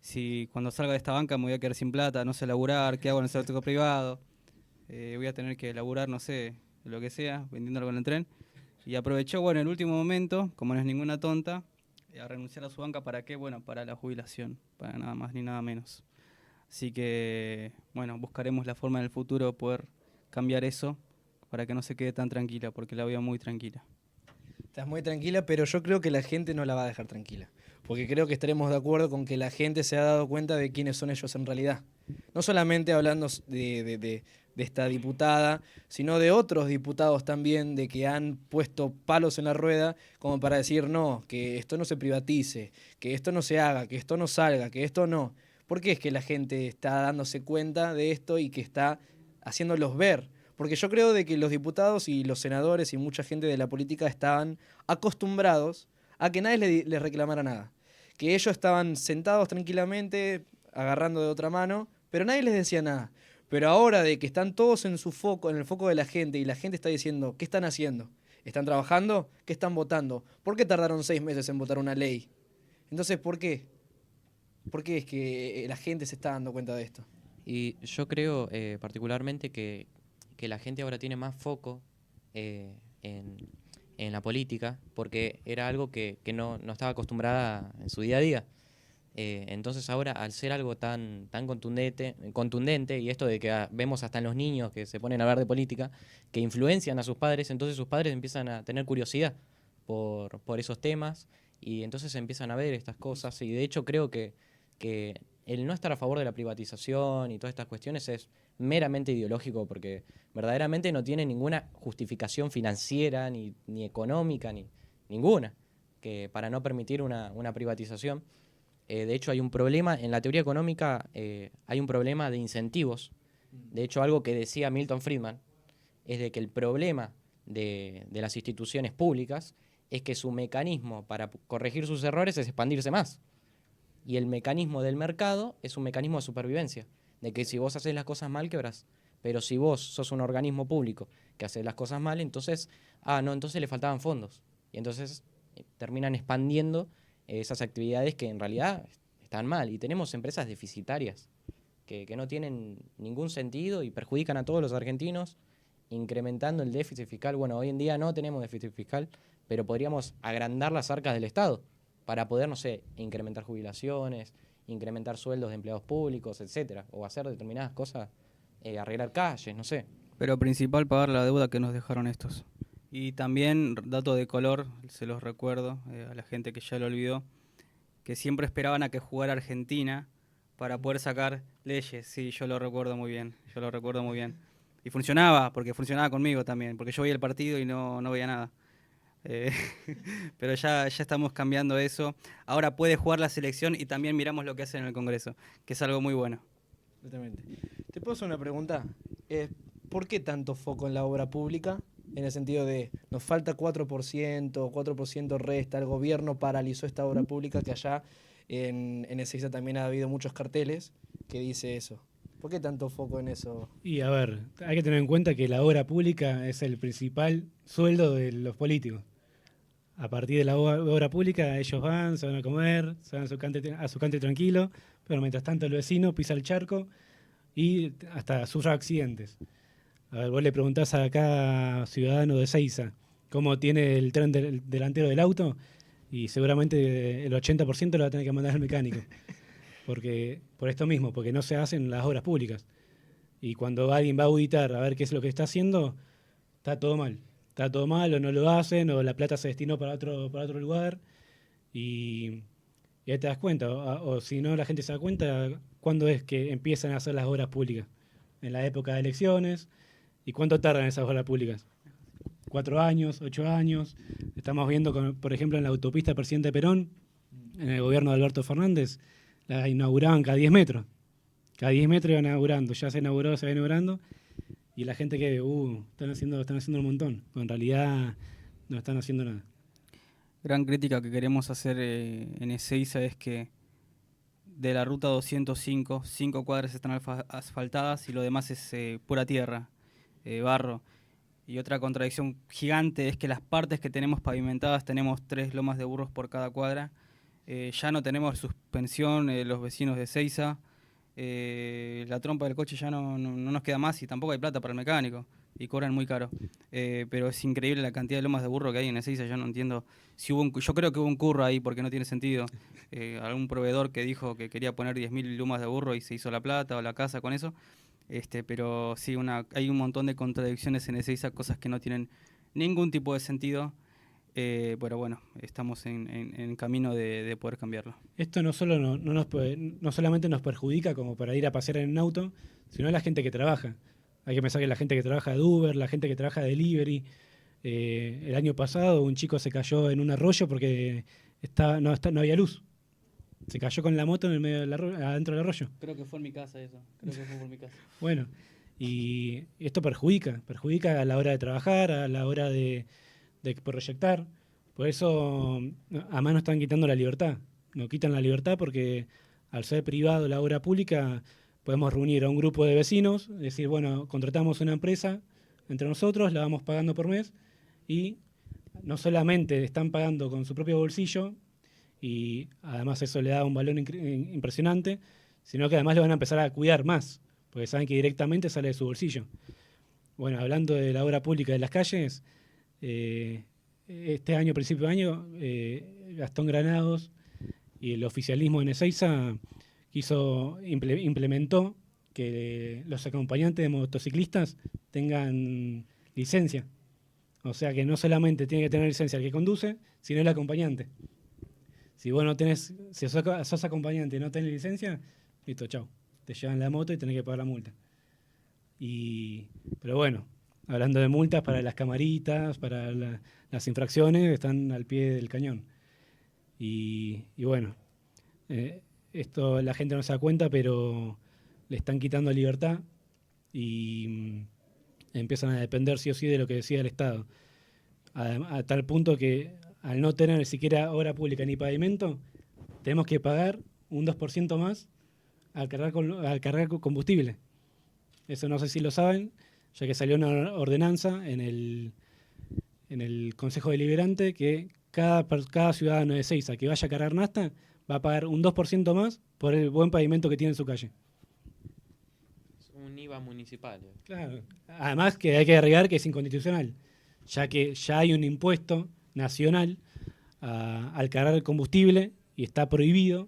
si cuando salga de esta banca me voy a quedar sin plata, no sé laburar, ¿qué hago en el sector privado? Voy a tener que laburar, no sé, lo que sea, vendiéndolo con el tren. Y aprovechó, bueno, el último momento, como no es ninguna tonta, a renunciar a su banca. ¿Para qué? Bueno, para la jubilación, para nada más ni nada menos. Así que, bueno, buscaremos la forma en el futuro de poder cambiar eso para que no se quede tan tranquila, porque la veo muy tranquila. Estás muy tranquila, pero yo creo que la gente no la va a dejar tranquila. Porque creo que estaremos de acuerdo con que la gente se ha dado cuenta de quiénes son ellos en realidad. No solamente hablando de esta diputada, sino de otros diputados también, de que han puesto palos en la rueda como para decir no, que esto no se privatice, que esto no se haga, que esto no salga, que esto no. ¿Por qué es que la gente está dándose cuenta de esto y que está haciéndolos ver? Porque yo creo de que los diputados y los senadores y mucha gente de la política estaban acostumbrados a que nadie les reclamara nada. Que ellos estaban sentados tranquilamente, agarrando de otra mano, pero nadie les decía nada. Pero ahora de que están todos en su foco, en el foco de la gente, y la gente está diciendo, ¿qué están haciendo? ¿Están trabajando? ¿Qué están votando? ¿Por qué tardaron 6 meses en votar una ley? Entonces, ¿por qué? ¿Por qué es que la gente se está dando cuenta de esto? Y yo creo particularmente que la gente ahora tiene más foco en la política, porque era algo que no estaba acostumbrada en su día a día. Entonces ahora, al ser algo tan contundente, y esto de que vemos hasta en los niños que se ponen a hablar de política, que influencian a sus padres, entonces sus padres empiezan a tener curiosidad por esos temas, y entonces empiezan a ver estas cosas, y de hecho creo que el no estar a favor de la privatización y todas estas cuestiones es meramente ideológico, porque verdaderamente no tiene ninguna justificación financiera, ni económica, ni ninguna, que para no permitir una privatización. De hecho, hay un problema, en la teoría económica hay un problema de incentivos. De hecho, algo que decía Milton Friedman es de que el problema de las instituciones públicas es que su mecanismo para corregir sus errores es expandirse más. Y el mecanismo del mercado es un mecanismo de supervivencia, de que si vos haces las cosas mal, quebrás. Pero si vos sos un organismo público que hace las cosas mal, entonces, entonces le faltaban fondos. Y entonces terminan expandiendo esas actividades que en realidad están mal. Y tenemos empresas deficitarias que no tienen ningún sentido y perjudican a todos los argentinos, incrementando el déficit fiscal. Bueno, hoy en día no tenemos déficit fiscal, pero podríamos agrandar las arcas del Estado para poder, no sé, incrementar jubilaciones, incrementar sueldos de empleados públicos, etcétera, o hacer determinadas cosas, arreglar calles, no sé. Pero principal, pagar la deuda que nos dejaron estos. Y también, dato de color, se los recuerdo a la gente que ya lo olvidó, que siempre esperaban a que jugara Argentina para poder sacar leyes. Sí, yo lo recuerdo muy bien, yo lo recuerdo muy bien. Y funcionaba, porque funcionaba conmigo también, porque yo veía el partido y no veía nada. Pero ya estamos cambiando eso. Ahora puede jugar la selección y también miramos lo que hacen en el Congreso, que es algo muy bueno. Exactamente. ¿Te puedo hacer una pregunta? ¿Por qué tanto foco en la obra pública? En el sentido de, nos falta 4% resta, el gobierno paralizó esta obra pública, que allá en Ezeiza también ha habido muchos carteles que dice eso. ¿Por qué tanto foco en eso? Y a ver, hay que tener en cuenta que la obra pública es el principal sueldo de los políticos. A partir de la obra pública ellos van, se van a comer, se van a su country tranquilo, pero mientras tanto el vecino pisa el charco y hasta sufre accidentes. A ver, vos le preguntás a cada ciudadano de Ezeiza cómo tiene el tren delantero del auto y seguramente el 80% lo va a tener que mandar al mecánico. Porque, por esto mismo, porque no se hacen las obras públicas. Y cuando alguien va a auditar a ver qué es lo que está haciendo, está todo mal. Está todo mal, o no lo hacen, o la plata se destinó para otro lugar. Y ahí te das cuenta. O si no, la gente se da cuenta cuándo es que empiezan a hacer las obras públicas. En la época de elecciones. ¿Y cuánto tardan esas obras públicas? 4 años, 8 años. Estamos viendo, por ejemplo, en la autopista Presidente Perón, en el gobierno de Alberto Fernández, la inauguraban cada 10 metros. Cada 10 metros iban inaugurando. Ya se inauguró, se va inaugurando. Y la gente que, están haciendo un montón. Pero en realidad no están haciendo nada. Gran crítica que queremos hacer en Ezeiza es que de la ruta 205, 5 cuadras están asfaltadas y lo demás es pura tierra, barro. Y otra contradicción gigante es que las partes que tenemos pavimentadas tenemos 3 lomas de burros por cada cuadra. Ya no tenemos suspensión los vecinos de Ezeiza. La trompa del coche ya no nos queda más y tampoco hay plata para el mecánico y cobran muy caro. Pero es increíble la cantidad de lomas de burro que hay en Ezeiza. Yo no entiendo si yo creo que hubo un curro ahí porque no tiene sentido. Algún proveedor que dijo que quería poner 10.000 lomas de burro y se hizo la plata o la casa con eso. Pero sí, hay un montón de contradicciones en Ezeiza, cosas que no tienen ningún tipo de sentido. Pero bueno, estamos en camino de poder cambiarlo. Esto no solamente nos perjudica como para ir a pasear en un auto, sino a la gente que trabaja. Hay que pensar que la gente que trabaja de Uber, la gente que trabaja de delivery. El año pasado un chico se cayó en un arroyo porque no había luz. Se cayó con la moto en el medio adentro del arroyo. Creo que fue en mi casa eso. Creo que fue por mi casa. Bueno, y esto perjudica a la hora de trabajar, a la hora de proyectar. Por eso además nos están quitando la libertad. Nos quitan la libertad porque al ser privado la obra pública podemos reunir a un grupo de vecinos, decir, bueno, contratamos una empresa entre nosotros, la vamos pagando por mes y no solamente están pagando con su propio bolsillo y además eso le da un valor impresionante, sino que además lo van a empezar a cuidar más, porque saben que directamente sale de su bolsillo. Bueno, hablando de la obra pública de las calles, este año, principio de año, Gastón Granados y el oficialismo en Ezeiza implementó que los acompañantes de motociclistas tengan licencia. O sea que no solamente tiene que tener licencia el que conduce, sino el acompañante. Si vos no tenés, si sos acompañante y no tenés licencia, listo, chau. Te llevan la moto y tenés que pagar la multa. Pero bueno, hablando de multas para las camaritas, para las infracciones, están al pie del cañón. Y bueno, esto la gente no se da cuenta, pero le están quitando libertad y empiezan a depender sí o sí de lo que decida el Estado. A tal punto que al no tener ni siquiera obra pública ni pavimento, tenemos que pagar un 2% más al cargar combustible. Eso no sé si lo saben, ya que salió una ordenanza en el Consejo Deliberante que cada ciudadano de Ezeiza que vaya a cargar nafta va a pagar un 2% más por el buen pavimento que tiene en su calle. Es un IVA municipal. Claro. Además que hay que agregar que es inconstitucional, ya que ya hay un impuesto nacional al cargar el combustible y está prohibido.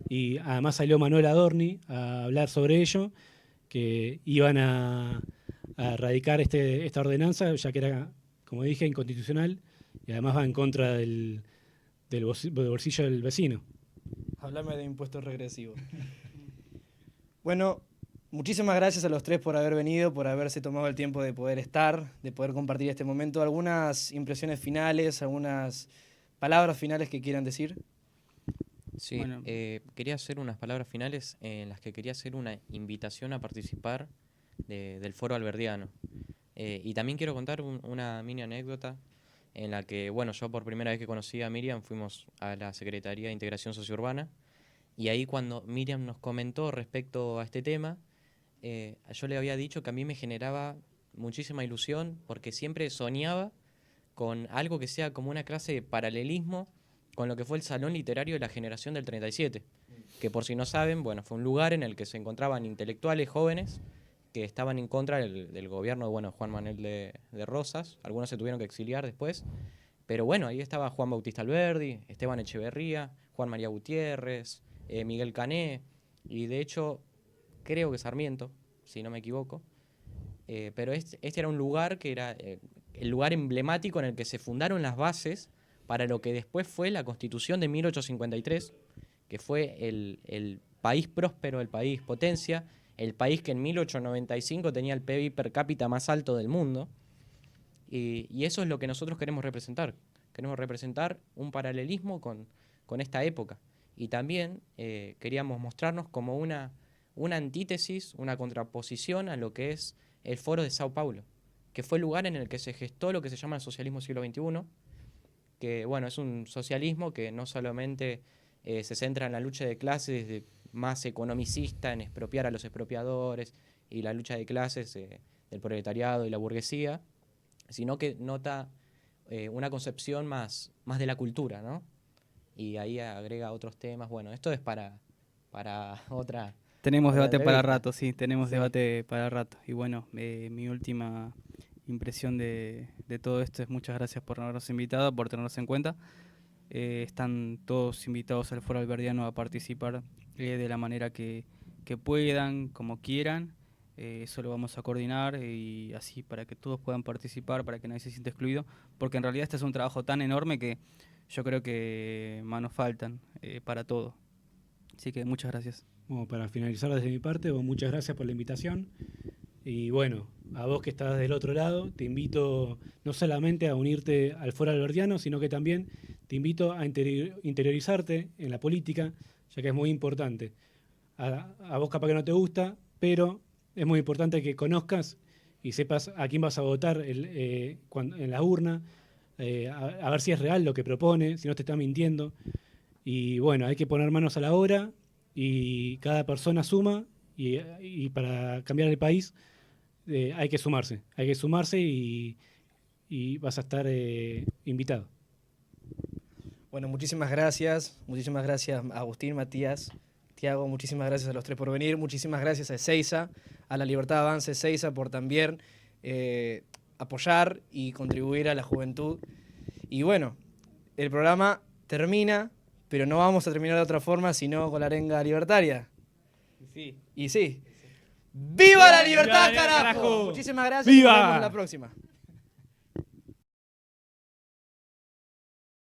Y además salió Manuel Adorni a hablar sobre ello, que iban a erradicar esta ordenanza, ya que era, como dije, inconstitucional y además va en contra del bolsillo del vecino. Háblame de impuestos regresivos. Bueno, muchísimas gracias a los tres por haber venido, por haberse tomado el tiempo de poder estar, de poder compartir este momento. ¿Algunas impresiones finales, algunas palabras finales que quieran decir? Sí, Bueno. quería hacer unas palabras finales en las que quería hacer una invitación a participar del Foro Alberdiano. Y también quiero contar una mini anécdota en la que, bueno, yo por primera vez que conocí a Miriam fuimos a la Secretaría de Integración Sociourbana y ahí cuando Miriam nos comentó respecto a este tema, yo le había dicho que a mí me generaba muchísima ilusión porque siempre soñaba con algo que sea como una clase de paralelismo con lo que fue el Salón Literario de la Generación del 37, que por si no saben, bueno, fue un lugar en el que se encontraban intelectuales jóvenes que estaban en contra del gobierno de Juan Manuel de Rosas. Algunos se tuvieron que exiliar después, pero bueno, ahí estaba Juan Bautista Alberdi, Esteban Echeverría, Juan María Gutiérrez, Miguel Cané, y de hecho creo que Sarmiento, si no me equivoco, pero este era un lugar que era el lugar emblemático en el que se fundaron las bases para lo que después fue la Constitución de 1853, que fue el país próspero, el país potencia, el país que en 1895 tenía el PBI per cápita más alto del mundo. Y eso es lo que nosotros queremos representar. Queremos representar un paralelismo con esta época. Y también queríamos mostrarnos como una antítesis, una contraposición a lo que es el Foro de Sao Paulo, que fue el lugar en el que se gestó lo que se llama el socialismo siglo XXI, que bueno, es un socialismo que no solamente se centra en la lucha de clases más economicista, en expropiar a los expropiadores y la lucha de clases del proletariado y la burguesía, sino que nota una concepción más de la cultura, ¿no? Y ahí agrega otros temas. Bueno, esto es para otra... Tenemos Para debate la para entrevista. rato, sí, tenemos Sí. debate para rato. Y bueno, mi última impresión de todo esto es muchas gracias por habernos invitado, por tenernos en cuenta. Están todos invitados al Foro Alberdiano a participar de la manera que puedan, como quieran. Eso lo vamos a coordinar y así para que todos puedan participar, para que nadie se sienta excluido, porque en realidad este es un trabajo tan enorme que yo creo que manos faltan para todo. Así que muchas gracias. Bueno, para finalizar desde mi parte, muchas gracias por la invitación. Y bueno, a vos que estás del otro lado, te invito no solamente a unirte al Foro Alberdiano, sino que también te invito a interiorizarte en la política, ya que es muy importante. A vos capaz que no te gusta, pero es muy importante que conozcas y sepas a quién vas a votar en la urna, a ver si es real lo que propone, si no te está mintiendo. Y bueno, hay que poner manos a la obra y cada persona suma y para cambiar el país hay que sumarse y vas a estar invitado. Bueno, muchísimas gracias Agustín, Matías, Tiago, muchísimas gracias a los tres por venir, muchísimas gracias a Ezeiza, a la Libertad Avanza Ezeiza por también apoyar y contribuir a la juventud. Y bueno, el programa termina, pero no vamos a terminar de otra forma sino con la arenga libertaria. Sí. Y sí. ¡Viva la libertad, ¡Viva, carajo! carajo! Muchísimas gracias y ¡Viva! nos vemos la próxima.